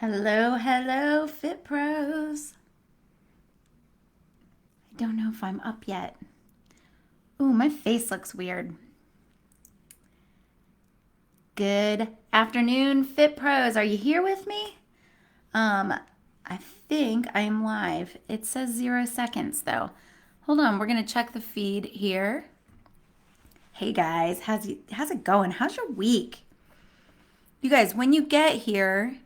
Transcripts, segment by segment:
Hello, hello, Fit Pros. I don't know if I'm up yet. Ooh, my face looks weird. Good afternoon, Fit Pros. Are you here with me? Um, I think I am live. It says 0 seconds though. Hold on, we're gonna check the feed here. Hey guys, how's it going? How's your week? You guys, when you get here,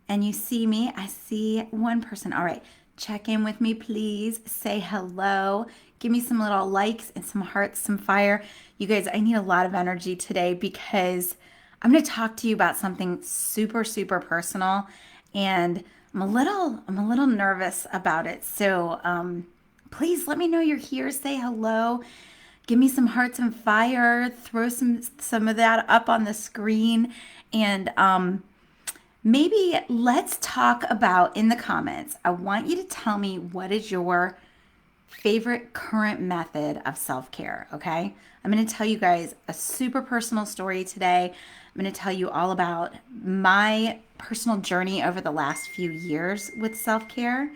and you see me, I see one person. All right, check in with me, please. Say hello. Give me some little likes and some hearts, some fire. You guys, I need a lot of energy today because I'm going to talk to you about something super, super personal, and I'm a little nervous about it. So, please let me know you're here. Say hello. Give me some hearts and fire. Throw some of that up on the screen, and maybe let's talk about in the comments. I want you to tell me what is your favorite current method of self care, okay? I'm gonna tell you guys a super personal story today. I'm gonna tell you all about my personal journey over the last few years with self care.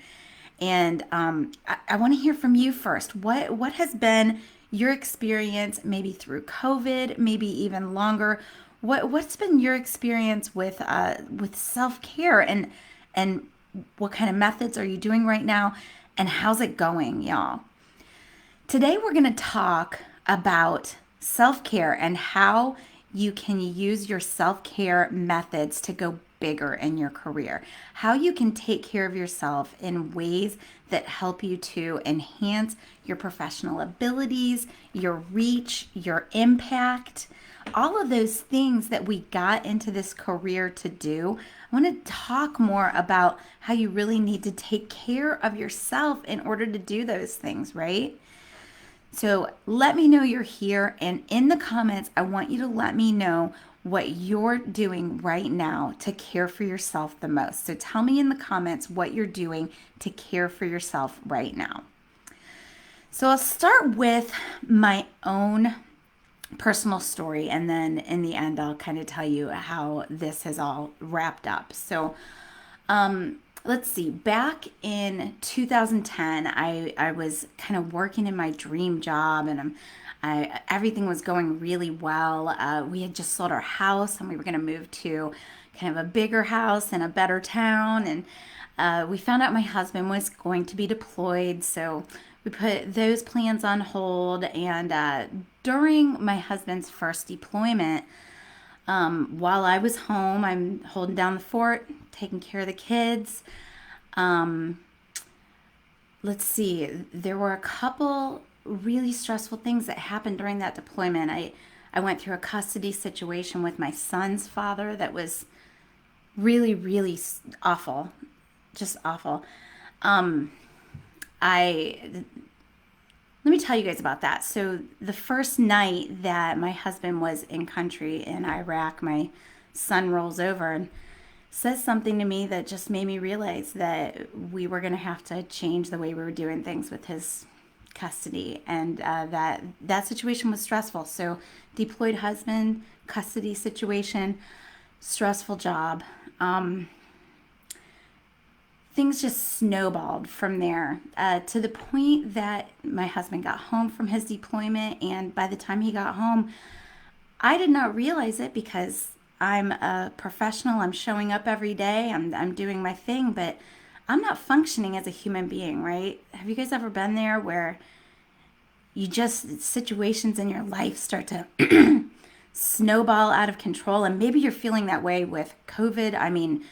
And I want to hear from you first. What has been your experience, maybe through COVID, maybe even longer? What's been your experience with self care, and what kind of methods are you doing right now, and how's it going, y'all? Today we're going to talk about self care and how you can use your self care methods to go bigger in your career. How you can take care of yourself in ways that help you to enhance your professional abilities, your reach, your impact, all of those things that we got into this career to do. I want to talk more about how you really need to take care of yourself in order to do those things, right? So let me know you're here. And in the comments, I want you to let me know what you're doing right now to care for yourself the most. So tell me in the comments what you're doing to care for yourself right now. So I'll start with my own personal story, and then in the end, I'll kind of tell you how this has all wrapped up. So, let's see, back in 2010, I was kind of working in my dream job, and everything was going really well. We had just sold our house and we were going to move to kind of a bigger house in a better town. And we found out my husband was going to be deployed. So we put those plans on hold. And during my husband's first deployment, while I was home, I'm holding down the fort, taking care of the kids. Um, let's see, there were a couple really stressful things that happened during that deployment. I went through a custody situation with my son's father that was really, really awful, just awful. Um, I Let me tell you guys about that. So the first night that my husband was in country in Iraq, my son rolls over and says something to me that just made me realize that we were going to have to change the way we were doing things with his custody, and that situation was stressful. So deployed husband, custody situation, stressful job. Things just snowballed from there, to the point that my husband got home from his deployment. And by the time he got home, I did not realize it because I'm a professional. I'm showing up every day. I'm doing my thing, but I'm not functioning as a human being, right? Have you guys ever been there where you just, situations in your life start to snowball out of control? And maybe you're feeling that way with COVID. I mean,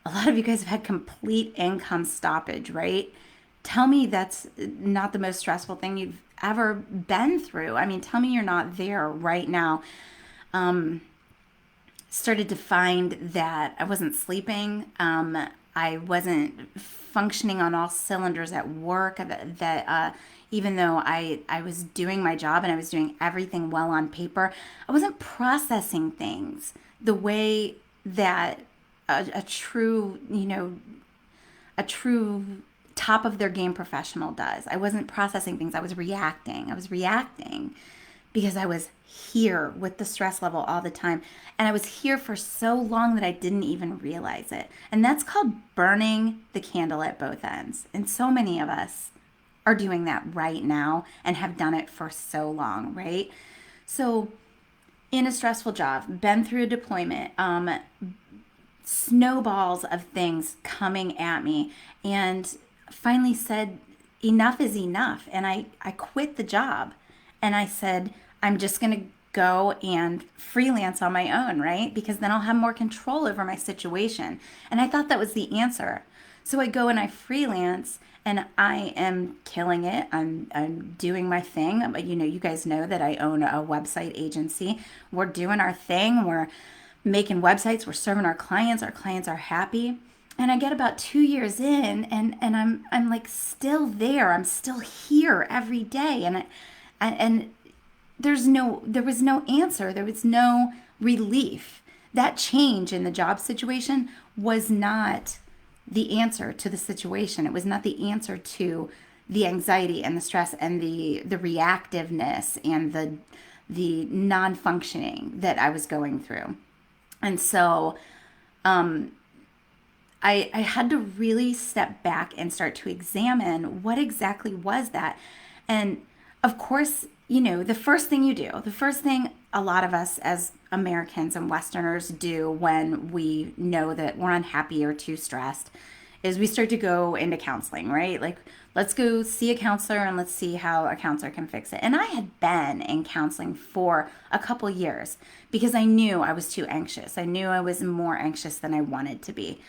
a lot of you guys have had complete income stoppage, right? Tell me that's not the most stressful thing you've ever been through. I mean, tell me you're not there right now. Started to find that I wasn't sleeping. I wasn't functioning on all cylinders at work. That even though I was doing my job and I was doing everything well on paper, I wasn't processing things the way that a true, a true top of their game professional does. I wasn't processing things. I was reacting. because I was here with the stress level all the time. And I was here for so long that I didn't even realize it. And that's called burning the candle at both ends. And so many of us are doing that right now and have done it for so long, right? So, in a stressful job, been through a deployment, snowballs of things coming at me, and finally said, enough is enough. And I quit the job and I said, I'm just going to go and freelance on my own, right? Because then I'll have more control over my situation. And I thought that was the answer. So I go and I freelance and I am killing it. I'm doing my thing. You know, you guys know that I own a website agency. We're doing our thing. We're making websites. We're serving our clients. Our clients are happy. And I get about 2 years in, and I'm like still there. I'm still here every day, and there was no answer. There was no relief. That change in the job situation was not the answer to the situation. It was not the answer to the anxiety and the stress and the reactiveness and the non-functioning that I was going through. And so I had to really step back and start to examine what exactly was that. And of course, you know, the first thing you do, the first thing a lot of us as Americans and Westerners do when we know that we're unhappy or too stressed is we start to go into counseling, right? Like, let's go see a counselor and let's see how a counselor can fix it. And I had been in counseling for a couple years because I knew I was too anxious. I knew I was more anxious than I wanted to be.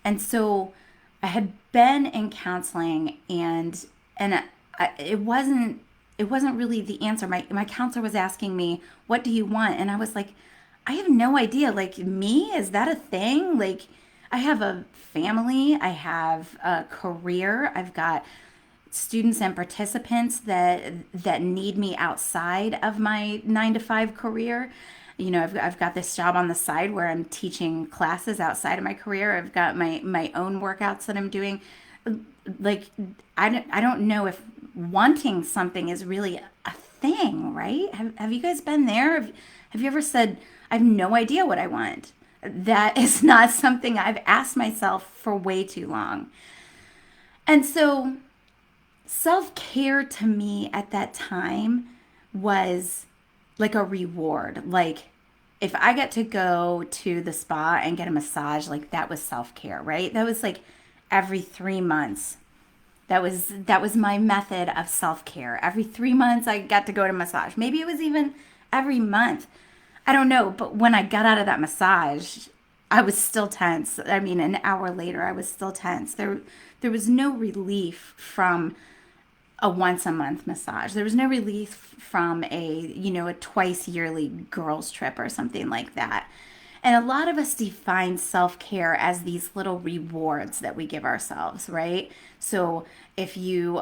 And so I had been in counseling, and it wasn't really the answer. My counselor was asking me, "What do you want?" And I was like, "I have no idea. Like, me, is that a thing? Like, I have a family, I have a career, I've got students and participants that need me outside of my 9 to 5 career. You know, I've got this job on the side where I'm teaching classes outside of my career. I've got my own workouts that I'm doing. Like, I don't know if wanting something is really a thing, right? Have you guys been there? Have you ever said, I have no idea what I want? That is not something I've asked myself for way too long. And so self-care to me at that time was like a reward. Like, if I got to go to the spa and get a massage, like, that was self-care, right? That was like every 3 months. That was my method of self-care. Every 3 months I got to go to massage. Maybe it was even every month. I don't know, but when I got out of that massage, I was still tense. I mean, an hour later, I was still tense. There was no relief from a once a month massage. There was no relief from a twice yearly girls trip or something like that. And a lot of us define self-care as these little rewards that we give ourselves, right? So if you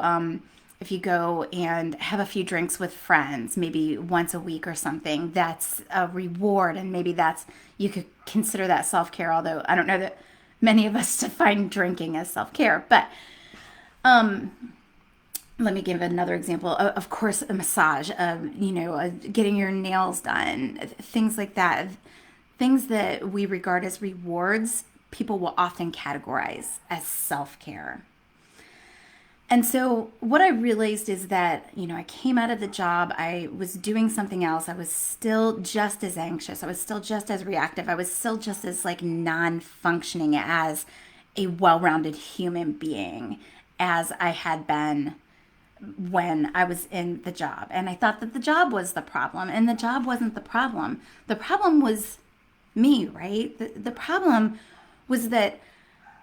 go and have a few drinks with friends, maybe once a week or something, that's a reward, and maybe you could consider that self-care, although I don't know that many of us define drinking as self-care. But let me give another example. Of course, a massage, getting your nails done, things like that. Things that we regard as rewards, people will often categorize as self-care. And so what I realized is that, I came out of the job, I was doing something else. I was still just as anxious. I was still just as reactive. I was still just as like non-functioning as a well-rounded human being as I had been when I was in the job. And I thought that the job was the problem, and the job wasn't the problem. The problem was me, right? The problem was that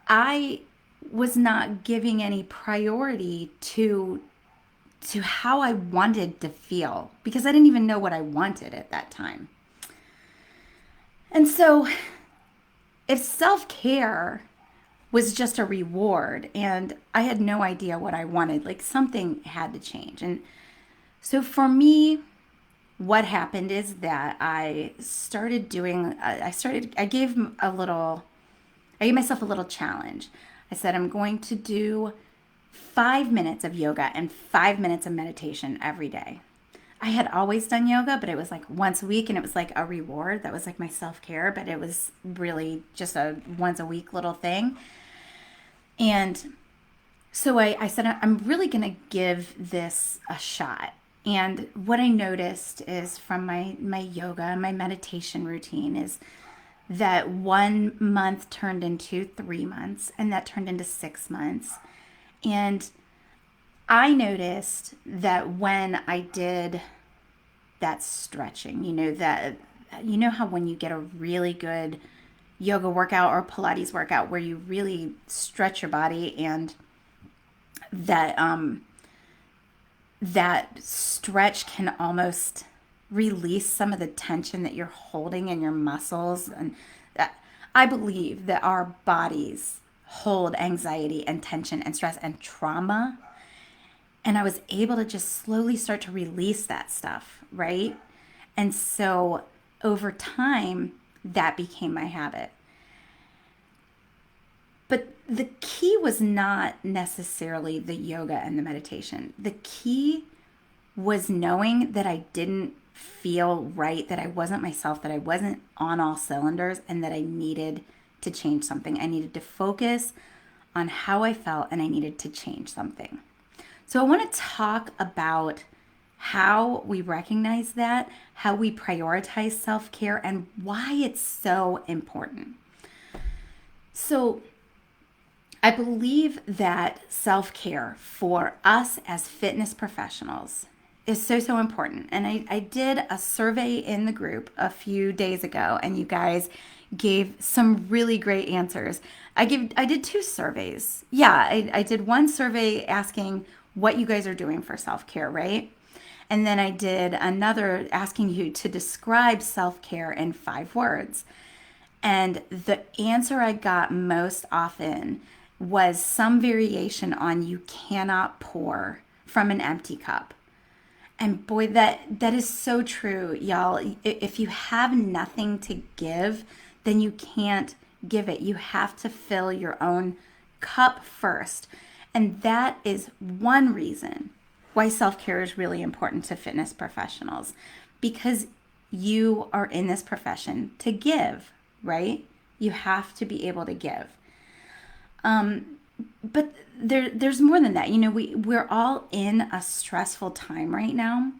I was not giving any priority to how I wanted to feel, because I didn't even know what I wanted at that time. And so if self-care was just a reward and I had no idea what I wanted, like, something had to change. And so for me, what happened is that I gave myself a little challenge. I said, I'm going to do 5 minutes of yoga and 5 minutes of meditation every day. I had always done yoga, but it was like once a week and it was like a reward. That was like my self care, but it was really just a once a week little thing. And so I said, I'm really going to give this a shot. And what I noticed is from my yoga and my meditation routine is that 1 month turned into 3 months, and that turned into 6 months. And I noticed that when I did that stretching, you know how when you get a really good yoga workout or Pilates workout where you really stretch your body, and that stretch can almost release some of the tension that you're holding in your muscles. And that, I believe that our bodies hold anxiety and tension and stress and trauma, and I was able to just slowly start to release that stuff, right? And so over time, that became my habit. But the key was not necessarily the yoga and the meditation. The key was knowing that I didn't feel right, that I wasn't myself, that I wasn't on all cylinders, and that I needed to change something. I needed to focus on how I felt, and I needed to change something. So I want to talk about how we recognize that, how we prioritize self-care, and why it's so important. So I believe that self-care for us as fitness professionals is so, so important. And I did a survey in the group a few days ago, and you guys gave some really great answers. I did two surveys. Yeah, I did one survey asking what you guys are doing for self-care, right? And then I did another asking you to describe self-care in 5 words. And the answer I got most often was some variation on you cannot pour from an empty cup. And boy, that is so true, y'all. If you have nothing to give, then you can't give it. You have to fill your own cup first. And that is one reason why self-care is really important to fitness professionals, because you are in this profession to give, right? You have to be able to give. But there's more than that. We're all in a stressful time right now,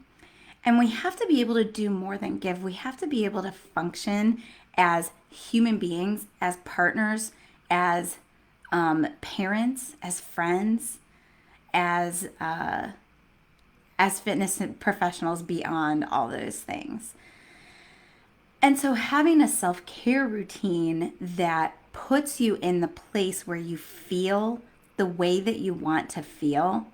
and we have to be able to do more than give. We have to be able to function as human beings, as partners, as parents, as friends, as fitness professionals beyond all those things. And so having a self-care routine that puts you in the place where you feel the way that you want to feel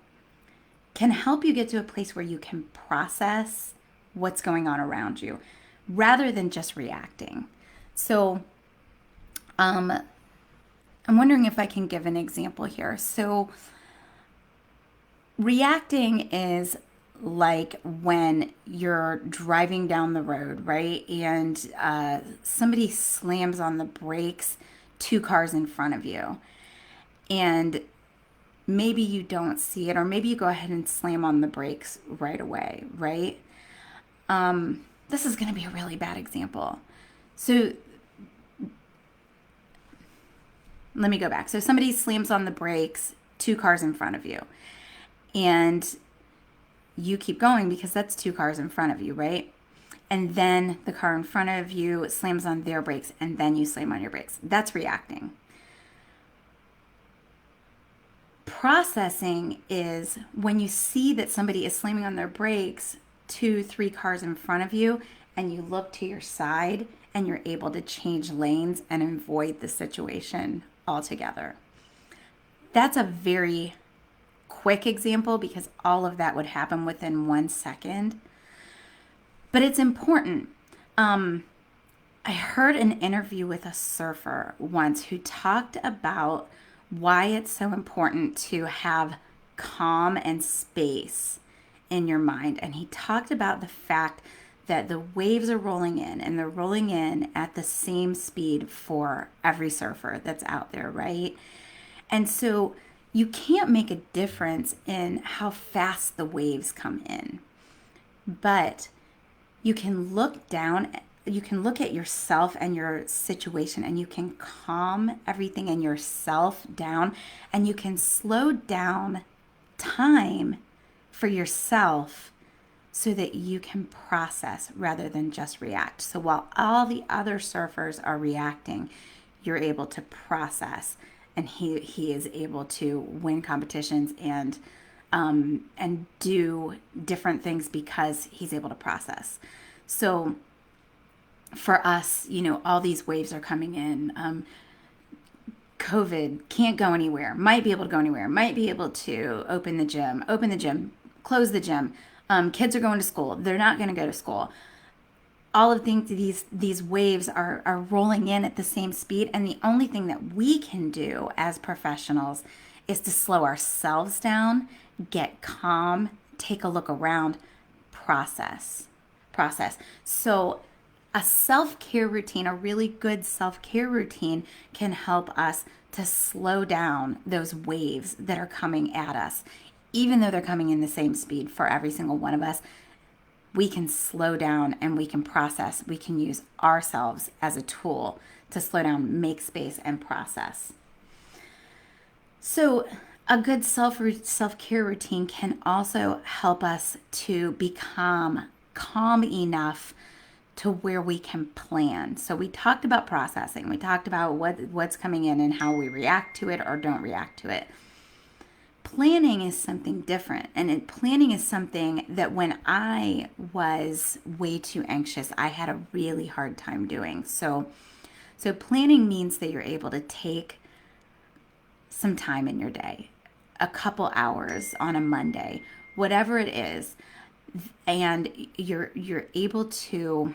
can help you get to a place where you can process what's going on around you rather than just reacting. So I'm wondering if I can give an example here. So reacting is like when you're driving down the road, right? And somebody slams on the brakes 2 cars in front of you. And maybe you don't see it, or maybe you go ahead and slam on the brakes right away, right? This is going to be a really bad example. So let me go back. So somebody slams on the brakes 2 cars in front of you. And you keep going because that's 2 cars in front of you, right? And then the car in front of you slams on their brakes, and then you slam on your brakes. That's reacting. Processing is when you see that somebody is slamming on their brakes 2, 3 cars in front of you, and you look to your side and you're able to change lanes and avoid the situation altogether. That's a very quick example because all of that would happen within 1 second. But it's important. I heard an interview with a surfer once who talked about why it's so important to have calm and space in your mind. And he talked about the fact that the waves are rolling in, and they're rolling in at the same speed for every surfer that's out there, right? And so you can't make a difference in how fast the waves come in. but you can look down, you can look at yourself and your situation, and you can calm everything in yourself down, and you can slow down time for yourself so that you can process rather than just react. So while all the other surfers are reacting, you're able to process, and he is able to win competitions and do different things because he's able to process. So for us, all these waves are coming in. COVID, can't go anywhere, might be able to go anywhere, might be able to open the gym, close the gym. Kids are going to school, they're not going to go to school. All of these waves are rolling in at the same speed, and the only thing that we can do as professionals is to slow ourselves down, get calm, take a look around, process. So a self-care routine, a really good self-care routine, can help us to slow down those waves that are coming at us. Even though they're coming in the same speed for every single one of us, we can slow down and we can process. We can use ourselves as a tool to slow down, make space, and process. So a good self-care routine can also help us to become calm enough to where we can plan. So we talked about processing. We talked about what's coming in and how we react to it or don't react to it. Planning is something different. And planning is something that when I was way too anxious, I had a really hard time doing. So planning means that you're able to take some time in your day, a couple hours on a Monday, whatever it is, and you're able to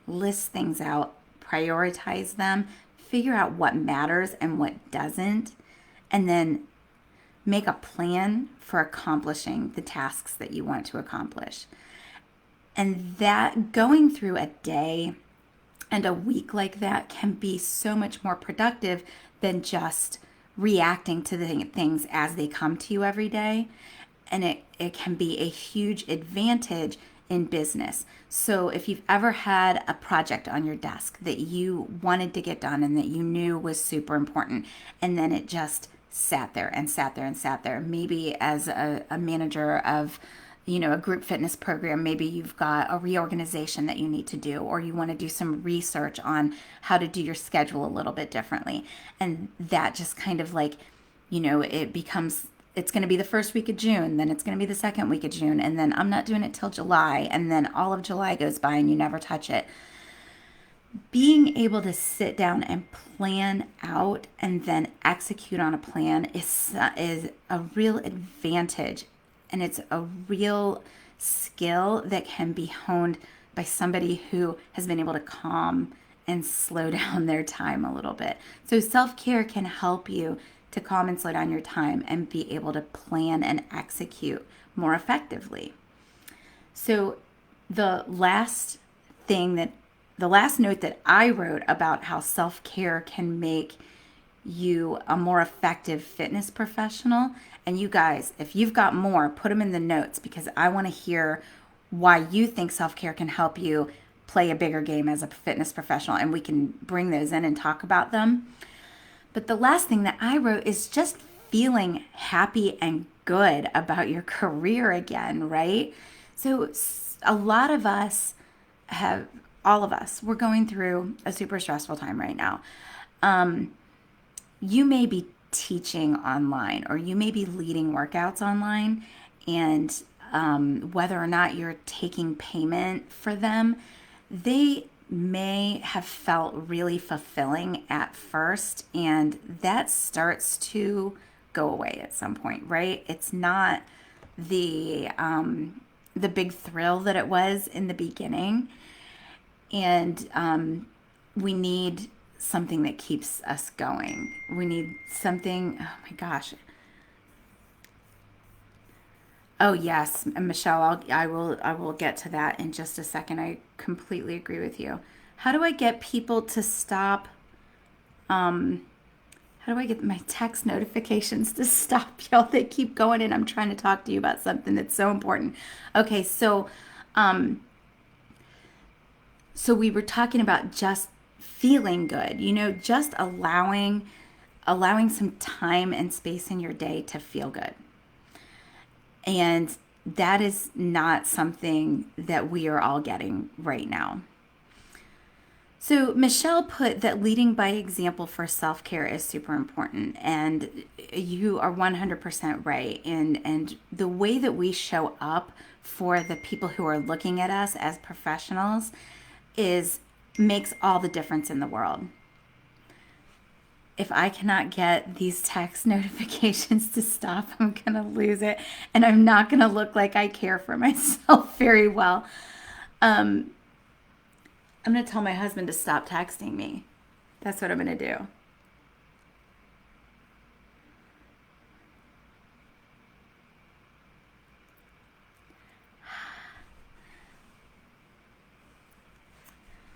list things out, prioritize them, figure out what matters and what doesn't, and then make a plan for accomplishing the tasks that you want to accomplish. And that going through a day and a week like that can be so much more productive than just reacting to the things as they come to you every day. And it can be a huge advantage in business. So if you've ever had a project on your desk that you wanted to get done and that you knew was super important, and then it just sat there and sat there and sat there, maybe as a manager of a group fitness program, maybe you've got a reorganization that you need to do, or you want to do some research on how to do your schedule a little bit differently. And that just kind of it becomes, it's going to be the first week of June, then it's going to be the second week of June, and then I'm not doing it till July, and then all of July goes by and you never touch it. Being able to sit down and plan out and then execute on a plan is a real advantage, and it's a real skill that can be honed by somebody who has been able to calm and slow down their time a little bit. So self-care can help you to calm and slow down your time and be able to plan and execute more effectively. So the last note that I wrote about how self-care can make you a more effective fitness professional, and you guys, if you've got more, put them in the notes, because I want to hear why you think self-care can help you play a bigger game as a fitness professional, and we can bring those in and talk about them. But the last thing that I wrote is just feeling happy and good about your career again, right? So a lot of us all of us, we're going through a super stressful time right now. You may be teaching online, or you may be leading workouts online, and whether or not you're taking payment for them, they may have felt really fulfilling at first, and that starts to go away at some point, right? It's not the big thrill that it was in the beginning, and we need something that keeps us going. We need something. Oh my gosh. Oh yes, Michelle, I will get to that in just a second. I completely agree with you. How do I get people to stop? How do I get my text notifications to stop, y'all? They keep going, and I'm trying to talk to you about something that's so important. Okay, so So we were talking about just feeling good, just allowing some time and space in your day to feel good. And that is not something that we are all getting right now. So Michelle put that leading by example for self-care is super important, and you are 100% right. And the way that we show up for the people who are looking at us as professionals is makes all the difference in the world. If I cannot get these text notifications to stop, I'm going to lose it, and I'm not going to look like I care for myself very well. I'm going to tell my husband to stop texting me. That's what I'm going to do.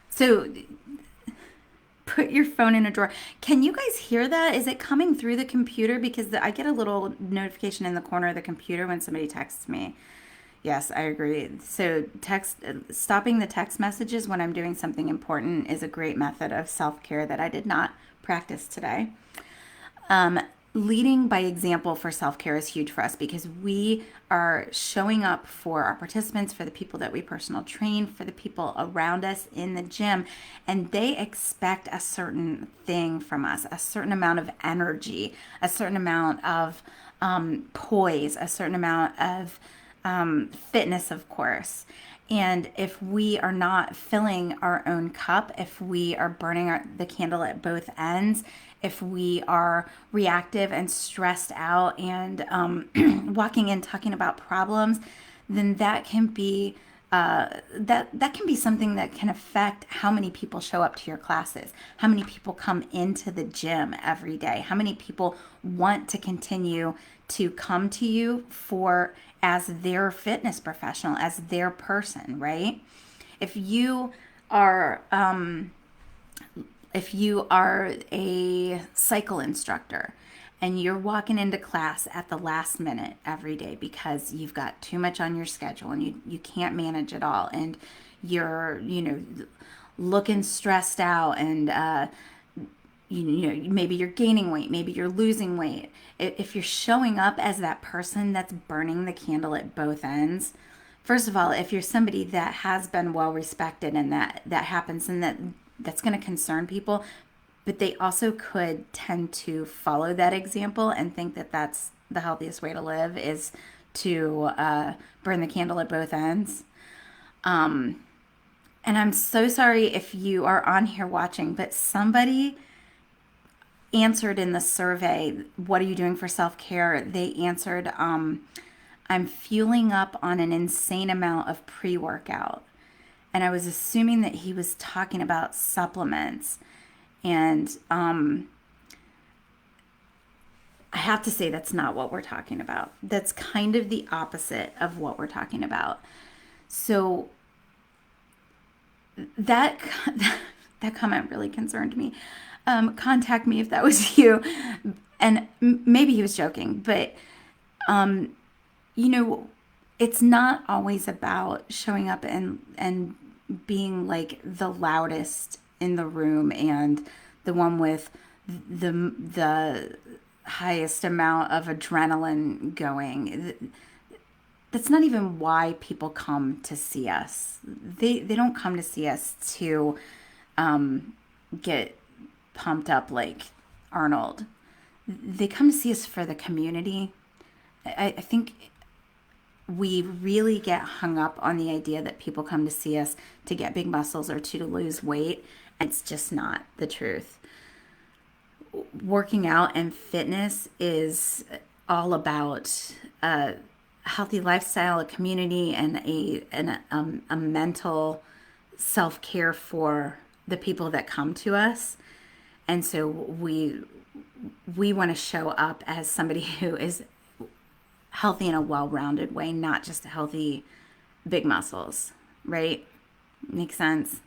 So put your phone in a drawer. Can you guys hear that? Is it coming through the computer? Because I get a little notification in the corner of the computer when somebody texts me. Yes, I agree. So stopping the text messages when I'm doing something important is a great method of self-care that I did not practice today. Leading by example for self-care is huge for us because we are showing up for our participants, for the people that we personal train, for the people around us in the gym, and they expect a certain thing from us, a certain amount of energy, a certain amount of poise, a certain amount of fitness, of course. And if we are not filling our own cup, if we are burning the candle at both ends, if we are reactive and stressed out and walking in talking about problems, then that can be that can be something that can affect how many people show up to your classes, how many people come into the gym every day, how many people want to continue to come to you for as their fitness professional, as their person, right? If you are if you are a cycle instructor and you're walking into class at the last minute every day because you've got too much on your schedule and you can't manage it all, and you're looking stressed out, and maybe you're gaining weight, maybe you're losing weight. If you're showing up as that person that's burning the candle at both ends, first of all, if you're somebody that has been well respected and that happens, and that's going to concern people, but they also could tend to follow that example and think that that's the healthiest way to live, is to burn the candle at both ends. And I'm so sorry if you are on here watching, but somebody answered in the survey, what are you doing for self-care? They answered, I'm fueling up on an insane amount of pre-workout. And I was assuming that he was talking about supplements. And I have to say that's not what we're talking about. That's kind of the opposite of what we're talking about. So that comment really concerned me. Contact me if that was you. And maybe he was joking, but it's not always about showing up and being like the loudest in the room and the one with the highest amount of adrenaline going. That's not even why people come to see us. They don't come to see us to get pumped up like Arnold. They come to see us for the community. I think we really get hung up on the idea that people come to see us to get big muscles or to lose weight. It's just not the truth. Working out and fitness is all about a healthy lifestyle, a community, and a mental self-care for the people that come to us. And so we want to show up as somebody who is healthy in a well-rounded way, not just healthy big muscles, right? Makes sense?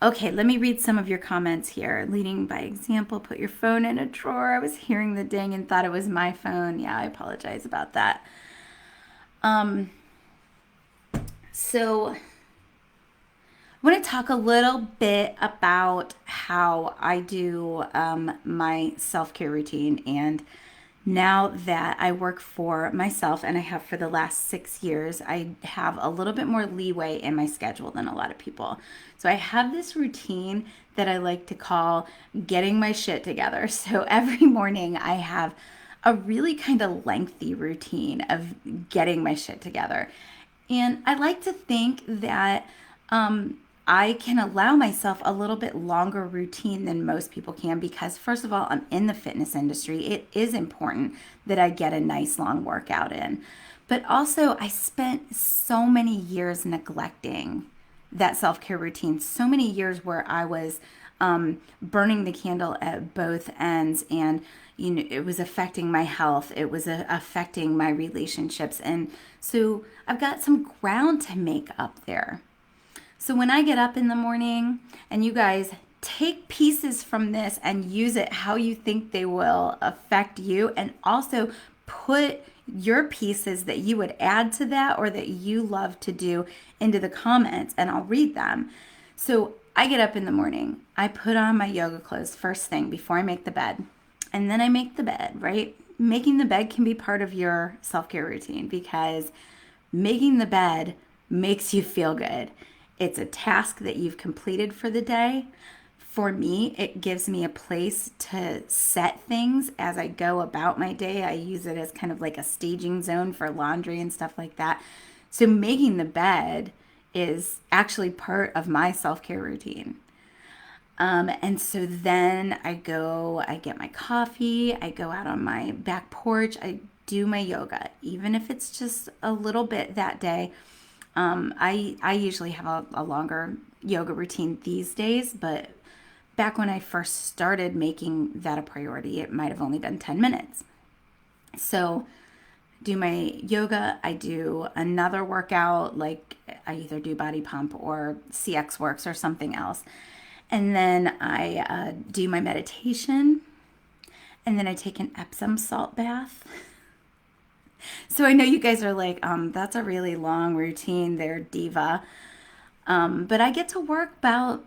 Okay, let me read some of your comments here. Leading by example, put your phone in a drawer. I was hearing the ding and thought it was my phone. Yeah, I apologize about that. So I want to talk a little bit about how I do my self care routine. And now that I work for myself and I have for the last 6 years, I have a little bit more leeway in my schedule than a lot of people. So I have this routine that I like to call getting my shit together. So every morning I have a really kind of lengthy routine of getting my shit together. And I like to think that I can allow myself a little bit longer routine than most people can because, first of all, I'm in the fitness industry. It is important that I get a nice long workout in. But also, I spent so many years neglecting that self care routine, so many years where I was burning the candle at both ends, and it was affecting my health, it was affecting my relationships, and so I've got some ground to make up there. So when I get up in the morning, and you guys take pieces from this and use it how you think they will affect you, and also put your pieces that you would add to that or that you love to do into the comments, and I'll read them. So I get up in the morning, I put on my yoga clothes first thing before I make the bed, and then I make the bed, right? Making the bed can be part of your self care routine because making the bed makes you feel good. It's a task that you've completed for the day. For me, it gives me a place to set things as I go about my day. I use it as kind of like a staging zone for laundry and stuff like that. So making the bed is actually part of my self-care routine. And so then I get my coffee, I go out on my back porch, I do my yoga, even if it's just a little bit that day. I usually have a longer yoga routine these days, but back when I first started making that a priority, it might have only been 10 minutes. So do my yoga, I do another workout, like I either do body pump or CX works or something else. And then I do my meditation, and then I take an Epsom salt bath. So I know you guys are like, that's a really long routine there, diva. But I get to work about,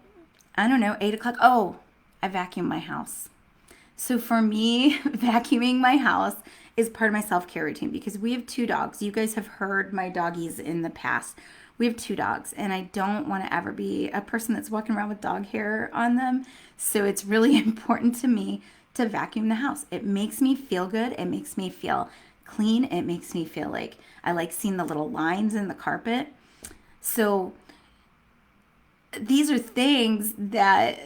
I don't know, 8 o'clock. Oh, I vacuum my house. So for me, vacuuming my house is part of my self care routine because we have two dogs. You guys have heard my doggies in the past. We have two dogs, and I don't want to ever be a person that's walking around with dog hair on them. So it's really important to me to vacuum the house. It makes me feel good. It makes me feel clean. It makes me feel like I like seeing the little lines in the carpet. So these are things that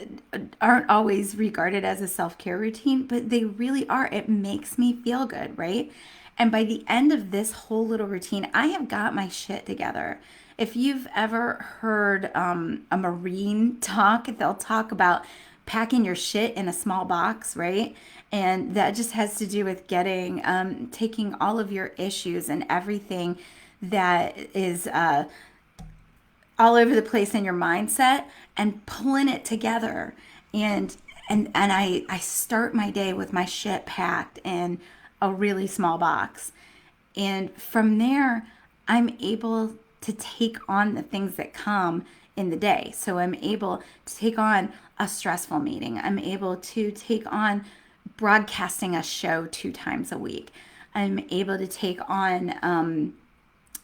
aren't always regarded as a self care routine, but they really are. It makes me feel good, right? And by the end of this whole little routine, I have got my shit together. If you've ever heard a Marine talk, they'll talk about packing your shit in a small box, right? And that just has to do with taking all of your issues and everything that is all over the place in your mindset and pulling it together. And I start my day with my shit packed in a really small box. And from there, I'm able to take on the things that come in the day. So I'm able to take on a stressful meeting. I'm able to take on broadcasting a show 2 times a week. I'm able to take on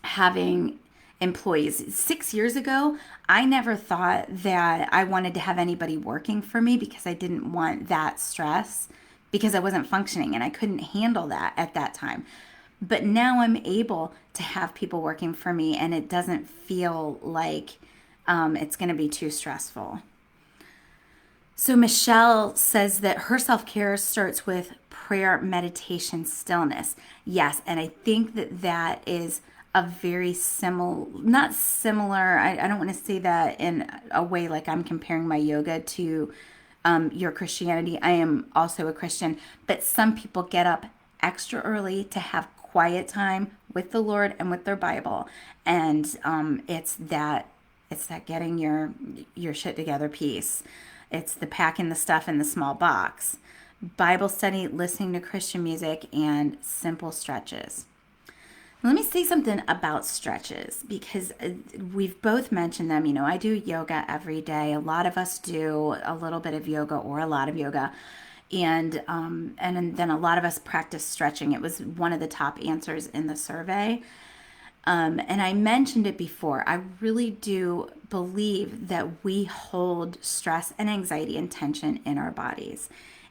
having employees. 6 years ago, I never thought that I wanted to have anybody working for me because I didn't want that stress because I wasn't functioning and I couldn't handle that at that time. But now I'm able to have people working for me and it doesn't feel like it's going to be too stressful. So Michelle says that her self-care starts with prayer, meditation, stillness. Yes, and I think that is a very not similar, I don't want to say that in a way like I'm comparing my yoga to your Christianity. I am also a Christian, but some people get up extra early to have quiet time with the Lord and with their Bible. And it's that getting your shit together piece. It's the packing the stuff in the small box. Bible study, listening to Christian music, and simple stretches. Let me say something about stretches because we've both mentioned them. You know, I do yoga every day. A lot of us do a little bit of yoga or a lot of yoga. And then a lot of us practice stretching. It was one of the top answers in the survey. And I mentioned it before. I really do believe that we hold stress and anxiety and tension in our bodies.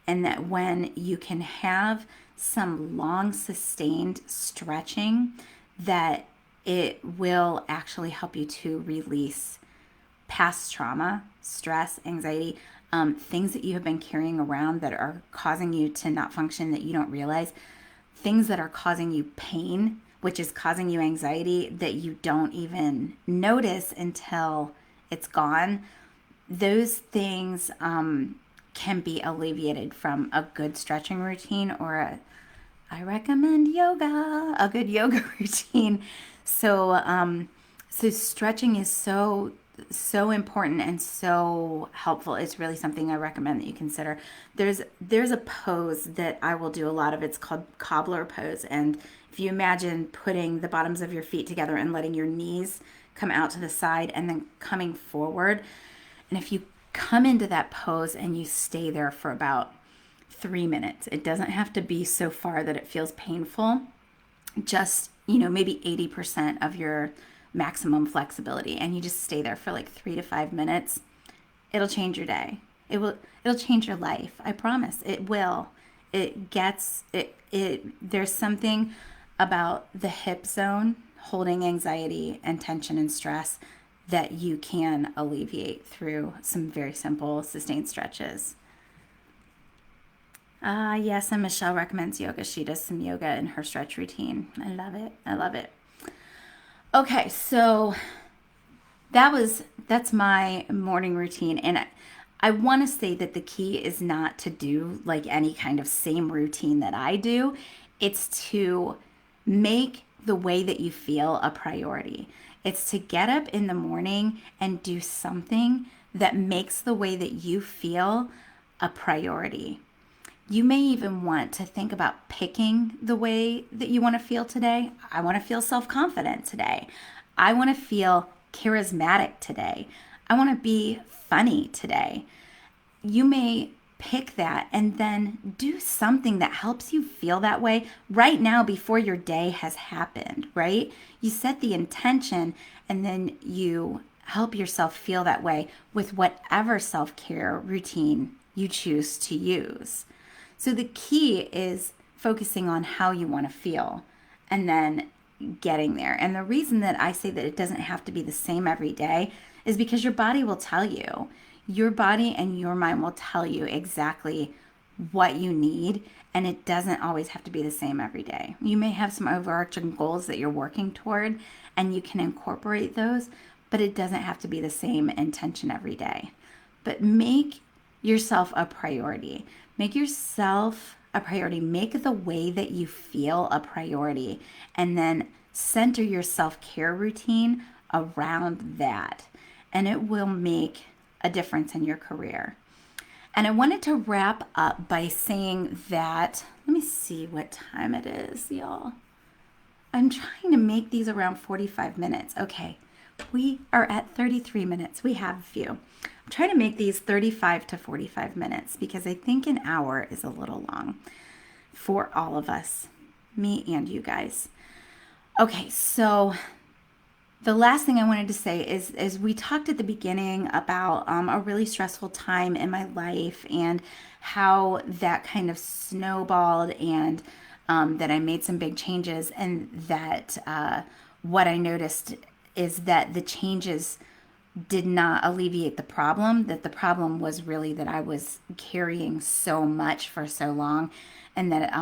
And that when you can have some long sustained stretching, that it will actually help you to release past trauma, stress, anxiety, things that you have been carrying around that are causing you to not function that you don't realize, things that are causing you pain, which is causing you anxiety that you don't even notice until it's gone. Those things can be alleviated from a good stretching routine I recommend yoga, a good yoga routine. So stretching is so important and so helpful. It's really something I recommend that you consider. There's a pose that I will do a lot of. It's called cobbler pose, and if you imagine putting the bottoms of your feet together and letting your knees come out to the side and then coming forward, and if you come into that pose and you stay there for about 3 minutes, it doesn't have to be so far that it feels painful. Just, maybe 80% of your maximum flexibility, and you just stay there for like 3 to 5 minutes. It'll change your day. It'll change your life. I promise it will. There's something about the hip zone holding anxiety and tension and stress that you can alleviate through some very simple sustained stretches. Yes, and Michelle recommends yoga. She does some yoga in her stretch routine. I love it. I love it. Okay, so that's my morning routine, and I want to say that the key is not to do like any kind of same routine that I do. It's to make the way that you feel a priority. It's to get up in the morning and do something that makes the way that you feel a priority. You may even want to think about picking the way that you want to feel today. I want to feel self-confident today. I want to feel charismatic today. I want to be funny today. You may pick that and then do something that helps you feel that way right now before your day has happened, right? You set the intention and then you help yourself feel that way with whatever self-care routine you choose to use. So the key is focusing on how you want to feel and then getting there. And the reason that I say that it doesn't have to be the same every day is because your body will tell you. Your body and your mind will tell you exactly what you need, and it doesn't always have to be the same every day. You may have some overarching goals that you're working toward, and you can incorporate those, but it doesn't have to be the same intention every day. But make yourself a priority. Make yourself a priority. Make the way that you feel a priority, and then center your self-care routine around that, and it will make a difference in your career. And I wanted to wrap up by saying that, let me see what time it is, y'all. I'm trying to make these around 45 minutes. Okay, we are at 33 minutes. We have a few. I'm trying to make these 35 to 45 minutes because I think an hour is a little long for all of us, me and you guys. Okay, so the last thing I wanted to say is we talked at the beginning about a really stressful time in my life and how that kind of snowballed, and that I made some big changes, and that what I noticed is that the changes did not alleviate the problem, that the problem was really that I was carrying so much for so long, and that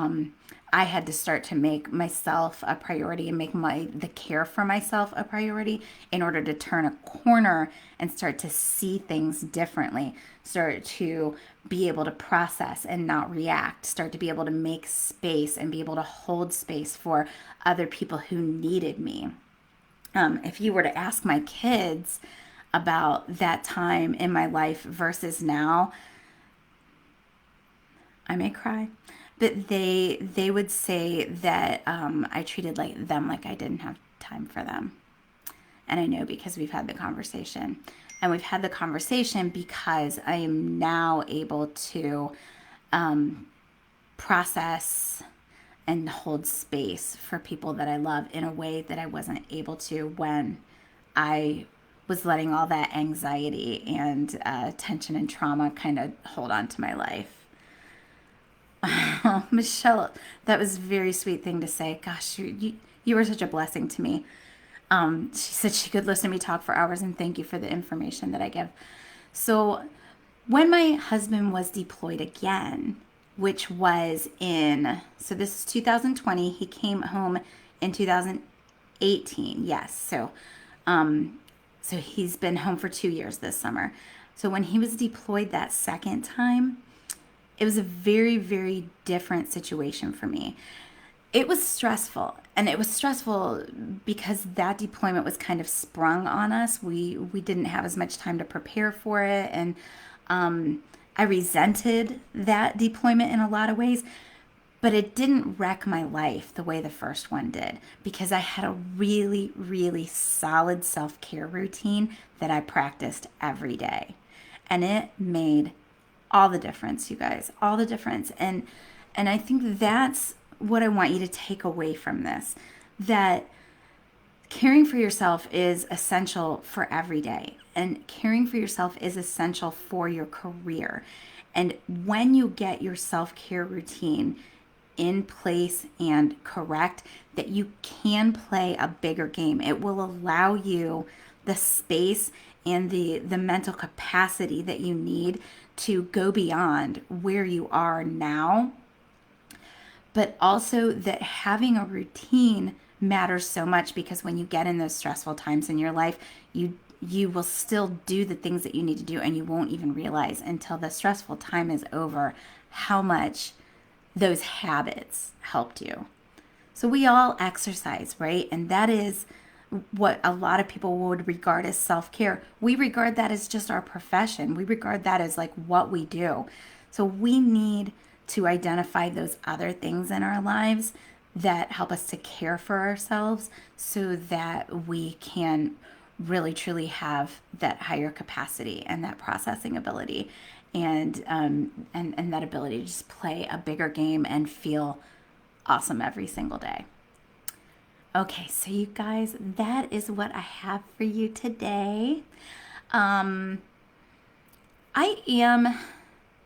I had to start to make myself a priority and make the care for myself a priority in order to turn a corner and start to see things differently, start to be able to process and not react, start to be able to make space and be able to hold space for other people who needed me. If you were to ask my kids about that time in my life versus now, I may cry but they would say that I treated them like I didn't have time for them. And I know because we've had the conversation. And we've had the conversation because I am now able to process and hold space for people that I love in a way that I wasn't able to when I was letting all that anxiety and tension and trauma kind of hold on to my life. Oh, Michelle, that was a very sweet thing to say. Gosh, you were such a blessing to me. She said she could listen to me talk for hours, and thank you for the information that I give. So, when my husband was deployed again, which was so this is 2020, he came home in 2018. Yes. So he's been home for 2 years this summer. So when he was deployed that second time, it was a very, very different situation for me. It was stressful, and it was stressful because that deployment was kind of sprung on us. We didn't have as much time to prepare for it, and I resented that deployment in a lot of ways, but it didn't wreck my life the way the first one did because I had a really, really solid self-care routine that I practiced every day, and it made all the difference, you guys, all the difference. And I think that's what I want you to take away from this, that caring for yourself is essential for every day, and caring for yourself is essential for your career. And when you get your self-care routine in place and correct, that you can play a bigger game. It will allow you the space and the mental capacity that you need to go beyond where you are now, but also that having a routine matters so much, because when you get in those stressful times in your life, you will still do the things that you need to do, and you won't even realize until the stressful time is over how much those habits helped you. So we all exercise, right? And that is what a lot of people would regard as self-care. We regard that as just our profession. We regard that as like what we do. So we need to identify those other things in our lives that help us to care for ourselves so that we can really truly have that higher capacity and that processing ability, and that ability to just play a bigger game and feel awesome every single day. Okay, so you guys, that is what I have for you today. Um, I am,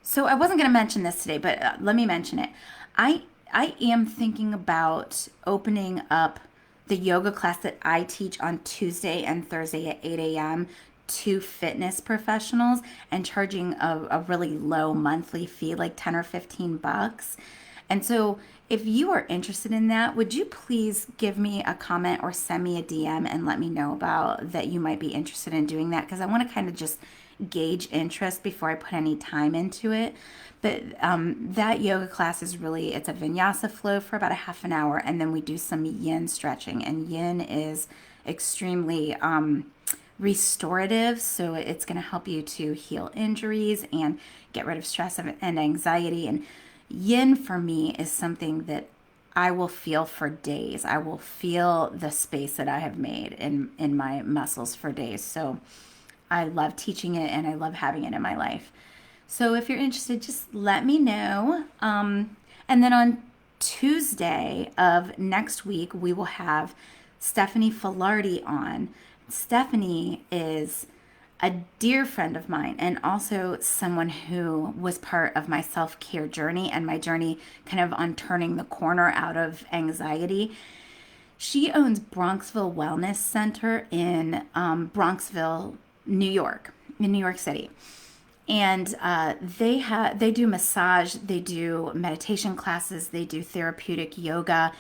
so I wasn't going to mention this today, but let me mention it. I am thinking about opening up the yoga class that I teach on Tuesday and Thursday at 8 a.m. to fitness professionals, and charging a really low monthly fee, like 10 or 15 bucks. And so if you are interested in that, would you please give me a comment or send me a DM and let me know about that you might be interested in doing that, because I want to kind of just gauge interest before I put any time into it. But that yoga class is really, it's a vinyasa flow for about a half an hour, and then we do some yin stretching, and yin is extremely restorative, so it's going to help you to heal injuries and get rid of stress and anxiety. And yin for me is something that I will feel for days. I will feel the space that I have made in my muscles for days. So I love teaching it, and I love having it in my life. So if you're interested, just let me know. And then on Tuesday of next week, we will have Stephanie Filardi on. Stephanie is a dear friend of mine, and also someone who was part of my self-care journey and my journey kind of on turning the corner out of anxiety. She owns Bronxville Wellness Center in Bronxville, New York, in New York City. And they do massage, they do meditation classes, they do therapeutic yoga.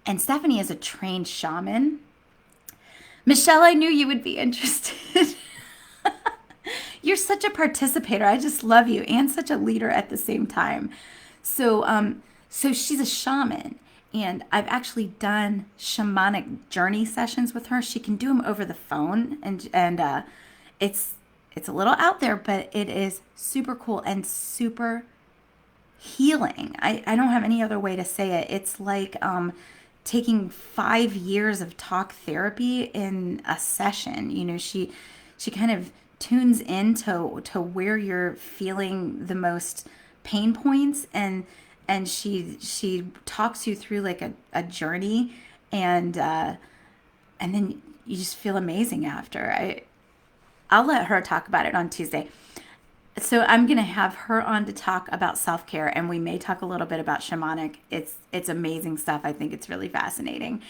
And Stephanie is a trained shaman. Michelle, I knew you would be interested. You're such a participator. I just love you, and such a leader at the same time. So she's a shaman, and I've actually done shamanic journey sessions with her. She can do them over the phone, and it's a little out there, but it is super cool and super healing. I don't have any other way to say it. It's like taking 5 years of talk therapy in a session. You know, she kind of tunes into where you're feeling the most pain points, and she talks you through like a journey, and then you just feel amazing after. I'll let her talk about it on Tuesday. So I'm gonna have her on to talk about self care, and we may talk a little bit about shamanic. It's amazing stuff. I think it's really fascinating,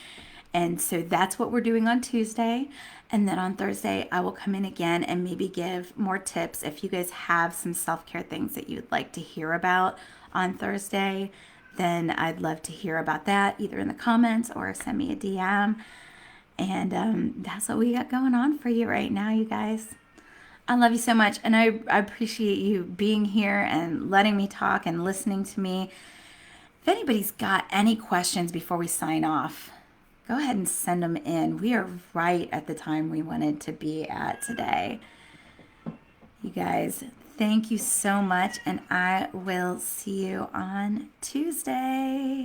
and so that's what we're doing on Tuesday. And then on Thursday, I will come in again and maybe give more tips. If you guys have some self care things that you'd like to hear about on Thursday, then I'd love to hear about that either in the comments or send me a DM. And that's what we got going on for you right now, you guys. I love you so much, and I appreciate you being here and letting me talk and listening to me. If anybody's got any questions before we sign off, go ahead and send them in. We are right at the time we wanted to be at today. You guys, thank you so much, and I will see you on Tuesday.